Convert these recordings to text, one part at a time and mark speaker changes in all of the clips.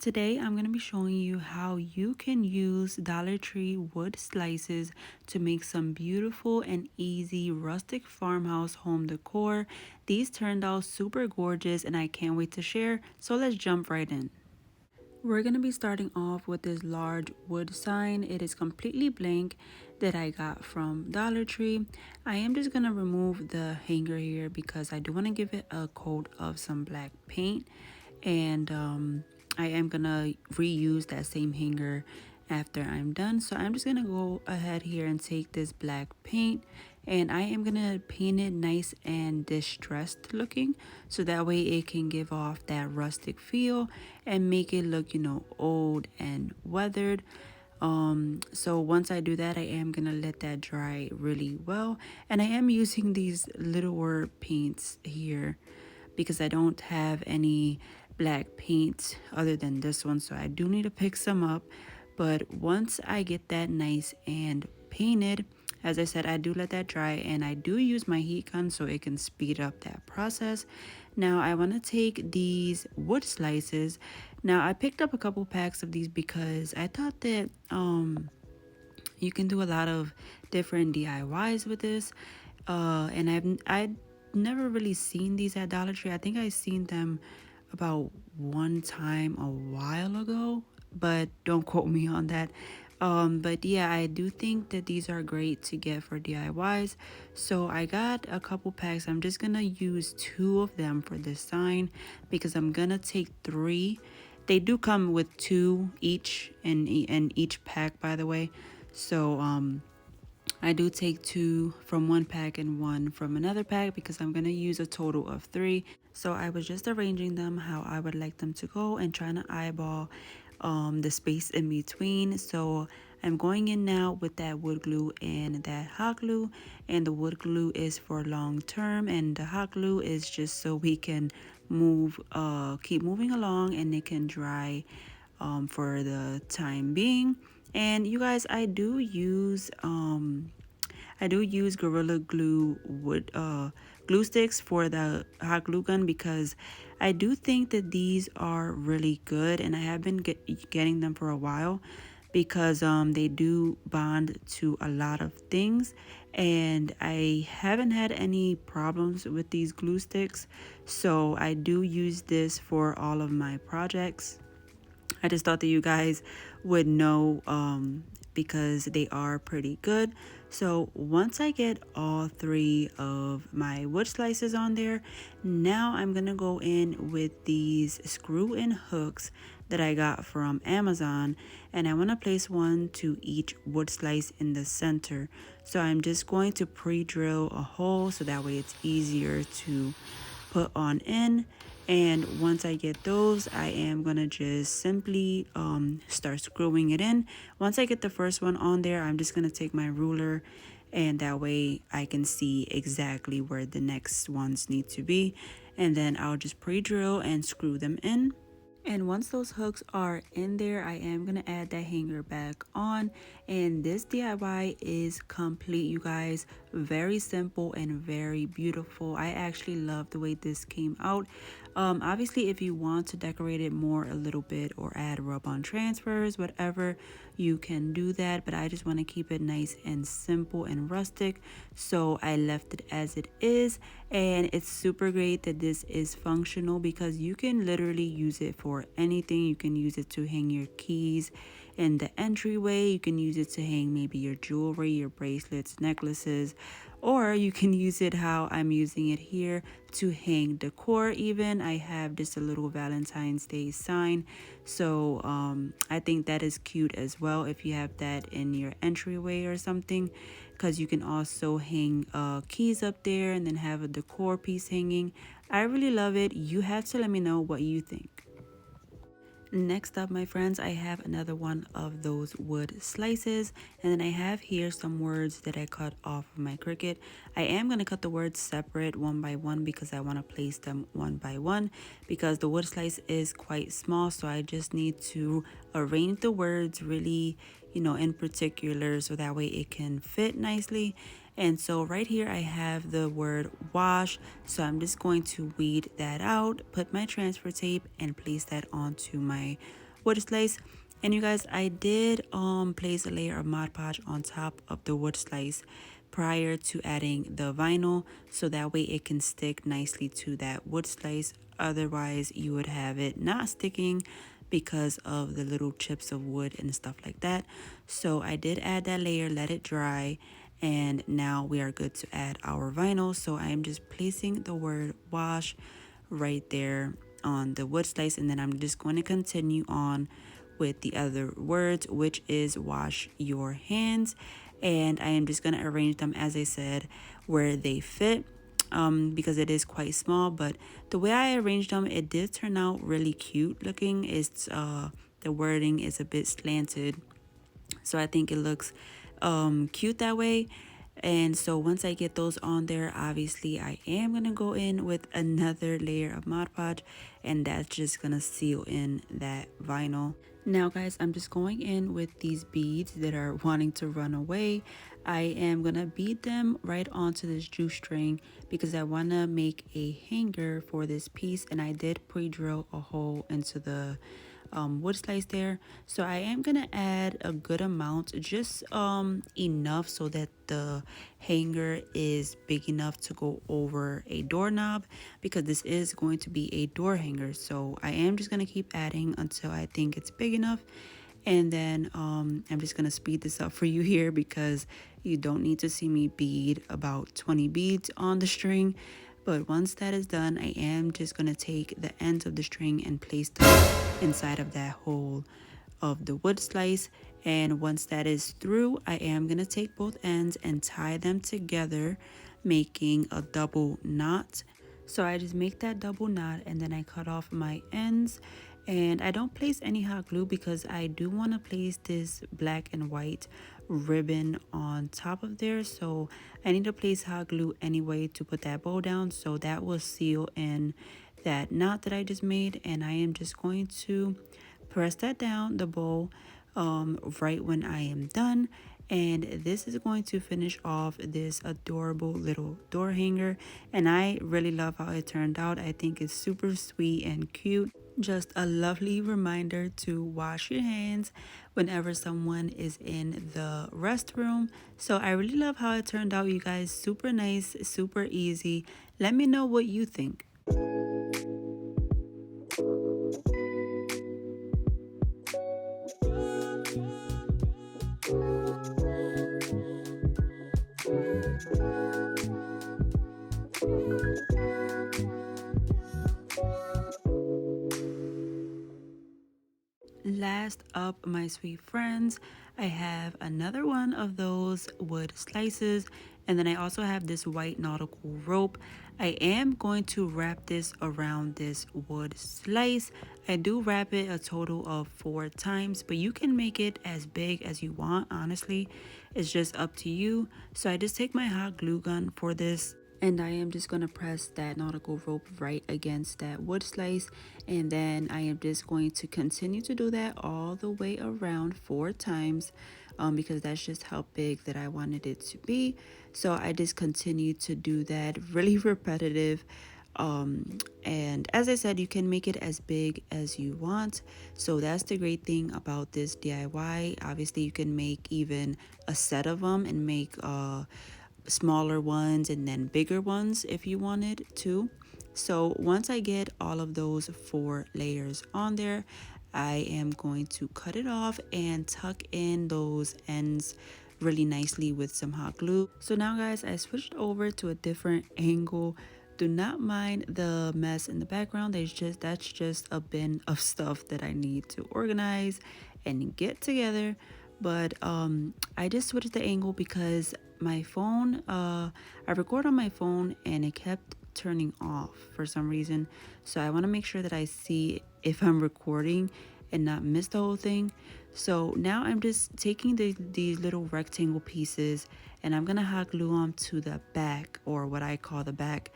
Speaker 1: Today I'm going to be showing you how you can use Dollar Tree wood slices to make some beautiful and easy rustic farmhouse home decor. These turned out super gorgeous and I can't wait to share, so let's jump right in. We're going to be starting off with this large wood sign. It is completely blank that I got from Dollar Tree. I am just going to remove the hanger here because I do want to give it a coat of some black paint. And I am going to reuse that same hanger after I'm done. So I'm just going to go ahead here and take this black paint and I am gonna paint it nice and distressed looking so that way it can give off that rustic feel and make it look, old and weathered. So once I do that, I am gonna let that dry really well, and I am using these littler paints here because I don't have any black paint other than this one, so I do need to pick some up. But once I get that nice and painted, as I said, I do let that dry and I do use my heat gun so it can speed up that process. Now I want to take these wood slices. Now I picked up a couple packs of these because I thought that you can do a lot of different DIYs with this. And I never really seen these at Dollar Tree. I think I seen them about one time a while ago, but don't quote me on that. But yeah, I do think that these are great to get for DIYs. So I got a couple packs. I'm just gonna use 2 of them for this sign because I'm gonna take 3. They do come with 2 each in each pack, by the way. So I do take 2 from one pack and 1 from another pack because I'm going to use a total of 3. So I was just arranging them how I would like them to go and trying to eyeball the space in between. So I'm going in now with that wood glue and that hot glue, and the wood glue is for long term and the hot glue is just so we can keep moving along and it can dry for the time being. And you guys, I do use Gorilla Glue wood glue sticks for the hot glue gun because I do think that these are really good and I have been getting them for a while because they do bond to a lot of things and I haven't had any problems with these glue sticks, so I do use this for all of my projects. I just thought that you guys would know because they are pretty good. So once I get all 3 of my wood slices on there, now I'm gonna go in with these screw-in hooks that I got from Amazon, and I want to place one to each wood slice in the center. So I'm just going to pre-drill a hole so that way it's easier to put on in. And once I get those, I am gonna just simply start screwing it in. Once I get the first one on there, I'm just gonna take my ruler and that way I can see exactly where the next ones need to be, and then I'll just pre-drill and screw them in. And once those hooks are in there, I am going to add that hanger back on. And this DIY is complete, you guys. Very simple and very beautiful. I actually love the way this came out. Obviously, if you want to decorate it more a little bit or add rub-on transfers, whatever, you can do that. But I just want to keep it nice and simple and rustic. So I left it as it is. And it's super great that this is functional because you can literally use it for anything. You can use it to hang your keys in the entryway. You can use it to hang maybe your jewelry, your bracelets, necklaces, or you can use it how I'm using it here to hang decor. Even I have just a little Valentine's Day sign, so I think that is cute as well if you have that in your entryway or something, because you can also hang keys up there and then have a decor piece hanging. I really love it. You have to let me know what you think. Next up, my friends, I have another one of those wood slices, and then I have here some words that I cut off of my Cricut. I am going to cut the words separate one by one because I want to place them one by one because the wood slice is quite small, so I just need to arrange the words really, in particular so that way it can fit nicely. And so right here I have the word wash, so I'm just going to weed that out, put my transfer tape and place that onto my wood slice. And you guys, I did place a layer of Mod Podge on top of the wood slice prior to adding the vinyl, so that way it can stick nicely to that wood slice. Otherwise you would have it not sticking because of the little chips of wood and stuff like that. So I did add that layer, let it dry, and now we are good to add our vinyl. So I am just placing the word wash right there on the wood slice, and then I'm just going to continue on with the other words, which is wash your hands. And I am just going to arrange them, as I said, where they fit, because it is quite small. But the way I arranged them, it did turn out really cute looking. It's the wording is a bit slanted, so I think it looks cute that way. And so once I get those on there, obviously I am gonna go in with another layer of Mod Podge, and that's just gonna seal in that vinyl. Now guys, I'm just going in with these beads that are wanting to run away. I am gonna bead them right onto this juice string because I wanna make a hanger for this piece, and I did pre-drill a hole into the wood slice there. So I am gonna add a good amount, just enough so that the hanger is big enough to go over a doorknob, because this is going to be a door hanger. So I am just gonna keep adding until I think it's big enough. And then I'm just gonna speed this up for you here because you don't need to see me bead about 20 beads on the string. But once that is done, I am just gonna take the ends of the string and place them inside of that hole of the wood slice. And once that is through, I am gonna take both ends and tie them together, making a double knot. So I just make that double knot, and then I cut off my ends. And I don't place any hot glue because I do want to place this black and white ribbon on top of there. So I need to place hot glue anyway to put that bow down, so that will seal in that knot that I just made. And I am just going to press that down, the bow, right when I am done. And this is going to finish off this adorable little door hanger, and I really love how it turned out. I think it's super sweet and cute. Just a lovely reminder to wash your hands whenever someone is in the restroom. So I really love how it turned out, you guys. Super nice, super easy. Let me know what you think. Last up, my sweet friends, I have another one of those wood slices, and then I also have this white nautical rope. I am going to wrap this around this wood slice. I do wrap it a total of 4 times, but you can make it as big as you want. Honestly, it's just up to you. So I just take my hot glue gun for this, and I am just going to press that nautical rope right against that wood slice, and then I am just going to continue to do that all the way around 4 times, because that's just how big that I wanted it to be. So I just continue to do that, really repetitive. And as I said, you can make it as big as you want. So that's the great thing about this DIY. Obviously you can make even a set of them and make smaller ones and then bigger ones if you wanted to. So once I get all of those 4 layers on there, I am going to cut it off and tuck in those ends really nicely with some hot glue. So now guys, I switched over to a different angle. Do not mind the mess in the background. That's just a bin of stuff that I need to organize and get together. But I just switched the angle because my phone, I record on my phone and it kept turning off for some reason. So I want to make sure that I see if I'm recording and not miss the whole thing. So now I'm just taking these little rectangle pieces, and I'm gonna hot glue them to the back, or what I call the back,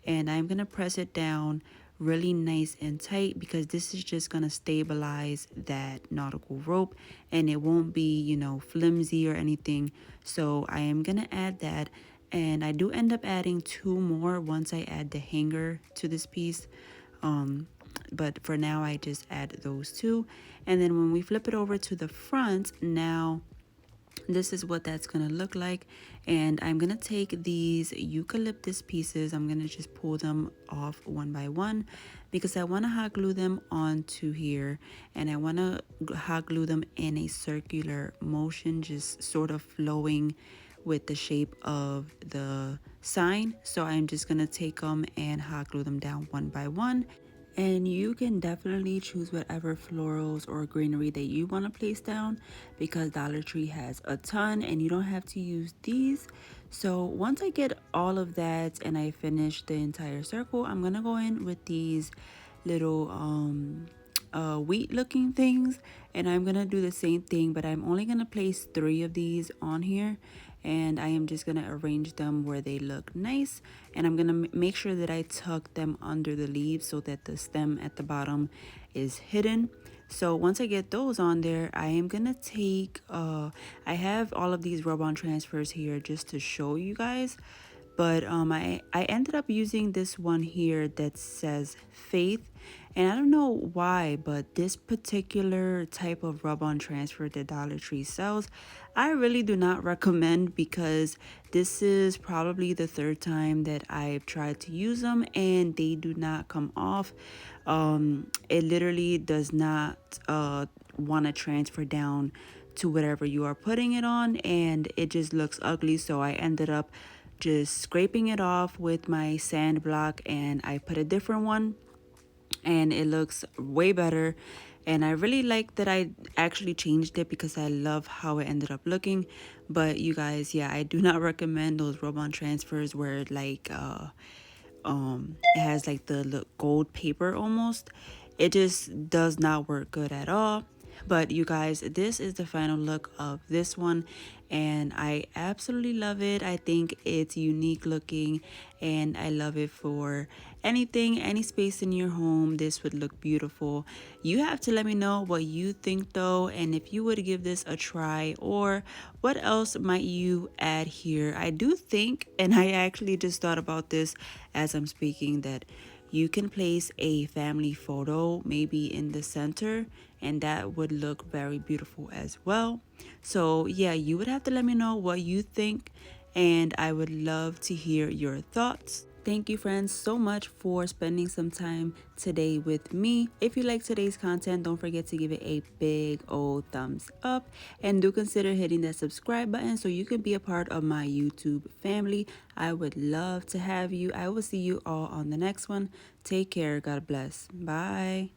Speaker 1: and I'm gonna press it down really nice and tight, because this is just gonna stabilize that nautical rope and it won't be, you know, flimsy or anything. So I am gonna add that, and I do end up adding 2 more once I add the hanger to this piece. but for now I just add those two. And then when we flip it over to the front, now this is what that's gonna look like. And I'm gonna take these eucalyptus pieces, I'm gonna just pull them off one by one because I want to hot glue them onto here, and I want to hot glue them in a circular motion, just sort of flowing with the shape of the sign. So I'm just gonna take them and hot glue them down one by one. And you can definitely choose whatever florals or greenery that you want to place down because Dollar Tree has a ton and you don't have to use these. So once I get all of that and I finish the entire circle, I'm gonna go in with these little wheat looking things, and I'm gonna do the same thing, but I'm only gonna place 3 of these on here, and I am just gonna arrange them where they look nice. And I'm gonna make sure that I tuck them under the leaves so that the stem at the bottom is hidden. So once I get those on there, I am gonna take I have all of these rub-on transfers here just to show you guys, but I ended up using this one here that says Faith, and I don't know why, but this particular type of rub-on transfer that Dollar Tree sells, I really do not recommend because this is probably the 3rd time that I've tried to use them and they do not come off. It literally does not want to transfer down to whatever you are putting it on, and it just looks ugly. So I ended up just scraping it off with my sand block, and I put a different one and it looks way better. And I really like that I actually changed it because I love how it ended up looking. But you guys, yeah, I do not recommend those rub-on transfers where like it has like the gold paper almost. It just does not work good at all. But you guys, this is the final look of this one and I absolutely love it. I think it's unique looking and I love it for anything, any space in your home. This would look beautiful. You have to let me know what you think though, and if you would give this a try, or what else might you add here. I do think, and I actually just thought about this as I'm speaking, that you can place a family photo maybe in the center and that would look very beautiful as well. So yeah, you would have to let me know what you think and I would love to hear your thoughts. Thank you friends so much for spending some time today with me. If you like today's content, don't forget to give it a big old thumbs up and do consider hitting that subscribe button so you can be a part of my YouTube family. I would love to have you. I will see you all on the next one. Take care. God bless. Bye.